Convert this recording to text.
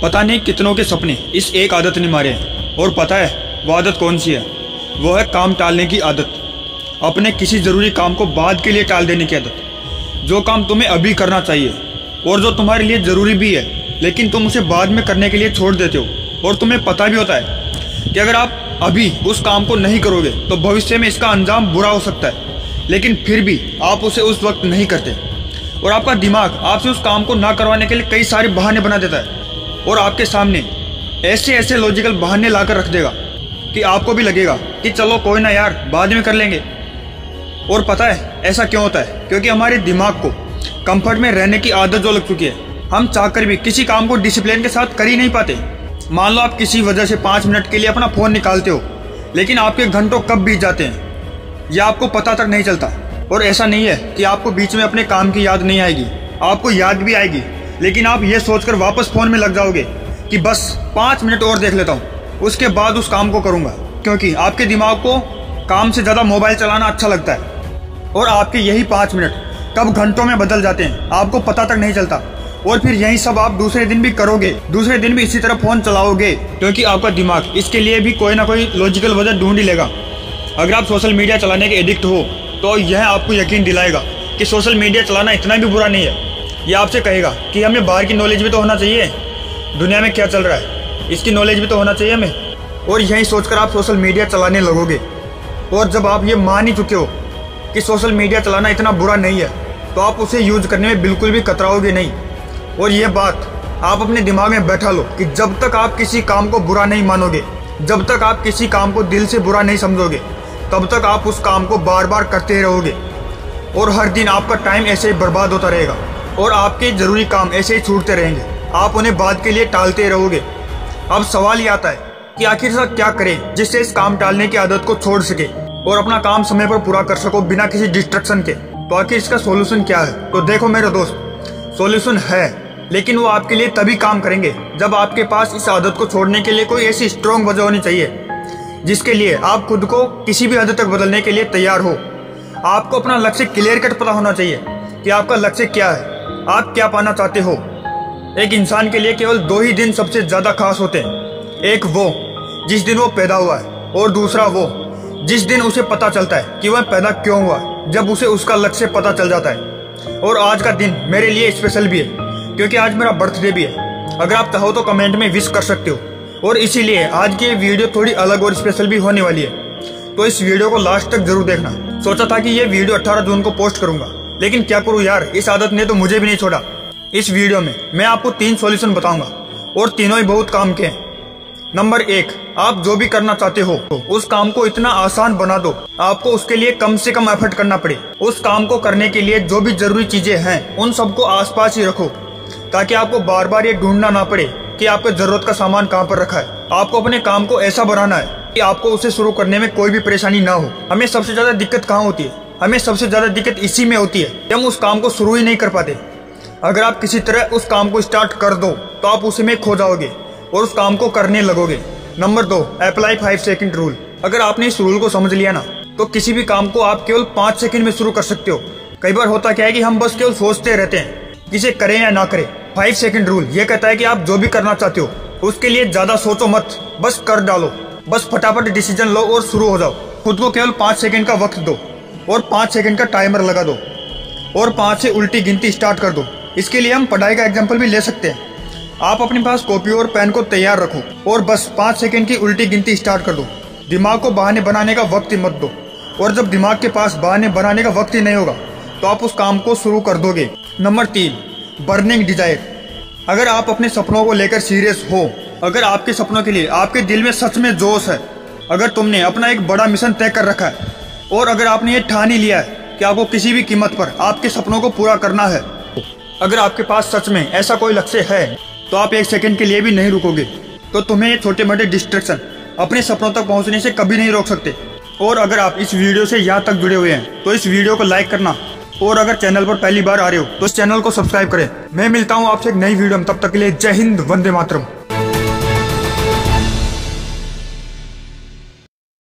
पता नहीं कितनों के सपने इस एक आदत ने मारे हैं। और पता है वो आदत कौन सी है? वो है काम टालने की आदत। अपने किसी ज़रूरी काम को बाद के लिए टाल देने की आदत। जो काम तुम्हें अभी करना चाहिए और जो तुम्हारे लिए ज़रूरी भी है, लेकिन तुम उसे बाद में करने के लिए छोड़ देते हो। और तुम्हें पता भी होता है कि अगर आप अभी उस काम को नहीं करोगे तो भविष्य में इसका अंजाम बुरा हो सकता है, लेकिन फिर भी आप उसे उस वक्त नहीं करते। और आपका दिमाग आपसे उस काम को ना करवाने के लिए कई सारे बहाने बना देता है और आपके सामने ऐसे ऐसे लॉजिकल बहाने लाकर रख देगा कि आपको भी लगेगा कि चलो कोई ना यार, बाद में कर लेंगे। और पता है ऐसा क्यों होता है? क्योंकि हमारे दिमाग को कंफर्ट में रहने की आदत जो लग चुकी है, हम चाहकर भी किसी काम को डिसिप्लिन के साथ कर ही नहीं पाते। मान लो आप किसी वजह से 5 मिनट के लिए अपना फ़ोन निकालते हो, लेकिन आपके घंटों कब बीत जाते हैं यह आपको पता तक नहीं चलता। और ऐसा नहीं है कि आपको बीच में अपने काम की याद नहीं आएगी, आपको याद भी आएगी, लेकिन आप ये सोचकर वापस फ़ोन में लग जाओगे कि बस 5 मिनट और देख लेता हूँ, उसके बाद उस काम को करूँगा। क्योंकि आपके दिमाग को काम से ज़्यादा मोबाइल चलाना अच्छा लगता है। और आपके यही 5 मिनट कब घंटों में बदल जाते हैं आपको पता तक नहीं चलता। और फिर यही सब आप दूसरे दिन भी करोगे, दूसरे दिन भी इसी तरह फ़ोन चलाओगे, क्योंकि आपका दिमाग इसके लिए भी कोई ना कोई लॉजिकल वजह ढूंढ ही लेगा। अगर आप सोशल मीडिया चलाने के एडिक्ट हो तो यह आपको यकीन दिलाएगा कि सोशल मीडिया चलाना इतना भी बुरा नहीं है। यह आपसे कहेगा कि हमें बाहर की नॉलेज भी तो होना चाहिए, दुनिया में क्या चल रहा है इसकी नॉलेज भी तो होना चाहिए हमें। और यही सोचकर आप सोशल मीडिया चलाने लगोगे। और जब आप ये मान ही चुके हो कि सोशल मीडिया चलाना इतना बुरा नहीं है, तो आप उसे यूज करने में बिल्कुल भी कतराओगे नहीं। और ये बात आप अपने दिमाग में बैठा लो कि जब तक आप किसी काम को बुरा नहीं मानोगे, जब तक आप किसी काम को दिल से बुरा नहीं समझोगे, तब तक आप उस काम को बार बार करते रहोगे। और हर दिन आपका टाइम ऐसे ही बर्बाद होता रहेगा और आपके ज़रूरी काम ऐसे ही छूटते रहेंगे, आप उन्हें बाद के लिए टालते रहोगे। अब सवाल ये आता है कि आखिर ऐसा क्या करें जिससे इस काम टालने की आदत को छोड़ सके और अपना काम समय पर पूरा कर सको बिना किसी डिस्ट्रक्शन के। तो आखिर इसका सॉल्यूशन क्या है? तो देखो मेरे दोस्त, सॉल्यूशन है, लेकिन वो आपके लिए तभी काम करेंगे जब आपके पास इस आदत को छोड़ने के लिए कोई ऐसी स्ट्रॉन्ग वजह होनी चाहिए जिसके लिए आप खुद को किसी भी हद तक बदलने के लिए तैयार हो। आपको अपना लक्ष्य क्लियर कट पता होना चाहिए कि आपका लक्ष्य क्या है, आप क्या पाना चाहते हो। एक इंसान के लिए केवल 2 ही दिन सबसे ज्यादा खास होते हैं। एक वो जिस दिन वो पैदा हुआ है, और दूसरा वो जिस दिन उसे पता चलता है कि वह पैदा क्यों हुआ, जब उसे उसका लक्ष्य पता चल जाता है। और आज का दिन मेरे लिए स्पेशल भी है क्योंकि आज मेरा बर्थडे भी है। अगर आप चाहो तो कमेंट में विश कर सकते हो। और इसीलिए आज की ये वीडियो थोड़ी अलग और स्पेशल भी होने वाली है, तो इस वीडियो को लास्ट तक जरूर देखना। सोचा था कि ये वीडियो 18 जून को पोस्ट करूंगा, लेकिन क्या करूं यार, इस आदत ने तो मुझे भी नहीं छोड़ा। इस वीडियो में मैं आपको 3 सॉल्यूशन बताऊंगा और तीनों ही बहुत काम के हैं। नंबर 1, आप जो भी करना चाहते हो तो उस काम को इतना आसान बना दो आपको उसके लिए कम से कम एफर्ट करना पड़े। उस काम को करने के लिए जो भी जरूरी चीजें हैं उन सबको आसपास ही रखो, ताकि आपको बार बार ये ढूंढना ना पड़े कि आपके जरूरत का सामान कहाँ पर रखा है। आपको अपने काम को ऐसा बनाना है कि आपको उसे शुरू करने में कोई भी परेशानी ना हो। हमें सबसे ज्यादा दिक्कत कहाँ होती है? हमें सबसे ज्यादा दिक्कत इसी में होती है कि हम उस काम को शुरू ही नहीं कर पाते। अगर आप किसी तरह उस काम को स्टार्ट कर दो तो आप उसी में खो जाओगे और उस काम को करने लगोगे। Number 2, apply 5 second rule. अगर आपने इस रूल को समझ लिया ना, तो किसी भी काम को आप केवल 5 सेकंड में शुरू कर सकते हो। कई बार होता क्या है कि हम बस केवल सोचते रहते हैं किसे करें या ना करें। 5 सेकंड रूल ये कहता है कि आप जो भी करना चाहते हो उसके लिए ज्यादा सोचो मत, बस कर डालो, बस फटाफट डिसीजन लो और शुरू हो जाओ। खुद को केवल 5 सेकंड का वक्त दो और 5 सेकंड का टाइमर लगा दो और 5 से उल्टी गिनती स्टार्ट कर दो। इसके लिए हम पढ़ाई का एग्जाम्पल भी ले सकते हैं। आप अपने पास कॉपी और पेन को तैयार रखो और बस 5 सेकंड की उल्टी गिनती स्टार्ट कर दो। दिमाग को बहाने बनाने का वक्त ही मत दो। और जब दिमाग के पास बहाने बनाने का वक्त ही नहीं होगा तो आप उस काम को शुरू कर दोगे। Number 3, burning desire. अगर आप अपने सपनों को लेकर सीरियस हो, अगर आपके सपनों के लिए आपके दिल में सच में जोश है, अगर तुमने अपना एक बड़ा मिशन तय कर रखा है और अगर आपने ये ठान ही लिया है कि आपको किसी भी कीमत पर आपके सपनों को पूरा करना है, अगर आपके पास सच में ऐसा कोई लक्ष्य है तो आप 1 सेकंड के लिए भी नहीं रुकोगे। तो तुम्हें ये छोटे मोटे डिस्ट्रैक्शन अपने सपनों तक पहुंचने से कभी नहीं रोक सकते। और अगर आप इस वीडियो से यहाँ तक जुड़े हुए हैं तो इस वीडियो को लाइक करना, और अगर चैनल पर पहली बार आ रहे हो तो इस चैनल को सब्सक्राइब करें। मैं मिलता हूँ आपसे एक नई वीडियो में, तब तक के लिए जय हिंद, वंदे मातरम।